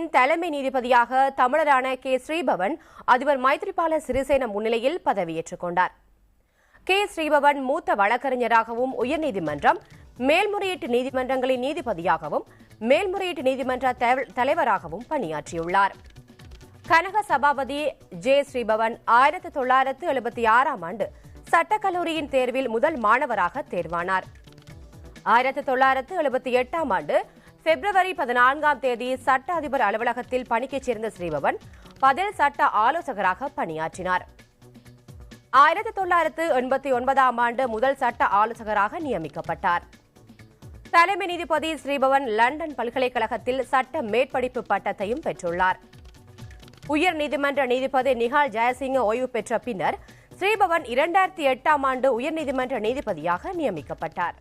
நீதிமன்றத்தின் தலைமை நீதிபதியாக தமிழரான கே. ஸ்ரீபவன் அதிபர் மைத்ரிபால சிறிசேன முன்னிலையில் பதவியேற்றுக் கொண்டார். கே. ஸ்ரீபவன் மூத்த வழக்கறிஞராகவும் உயர்நீதிமன்றம், மேல்முறையீட்டு நீதிமன்றங்களின் நீதிபதியாகவும் மேல்முறையீட்டு நீதிமன்ற தலைவராகவும் பணியாற்றியுள்ளார். கனக சபாபதி ஜே. ஸ்ரீபவன் 1976ஆம் ஆண்டு சட்டக்கல்லூரியின் தேர்வில் முதல் மாணவராக தேர்வானார். 1978ஆம் ஆண்டு பிப்ரவரி 14ஆம் தேதி சட்ட அதிபர் அலுவலகத்தில் பணிக்கு சேர்ந்த ஸ்ரீபவன் பதில் சட்ட ஆலோசகராக பணியாற்றினார். 1989ஆம் ஆண்டு முதல் சட்ட ஆலோசகராக நியமிக்கப்பட்டார். தலைமை நீதிபதி ஸ்ரீபவன் லண்டன் பல்கலைக்கழகத்தில் சட்ட மேற்படிப்பு பட்டத்தையும் பெற்றுள்ளார். உயர் நீதிமன்ற நீதிபதி நிஹால் ஜெயசிங்க ஓய்வு பெற்ற பின்னர் ஸ்ரீபவன் 2008ஆம் ஆண்டு உயர்நீதிமன்ற நீதிபதியாக நியமிக்கப்பட்டார்.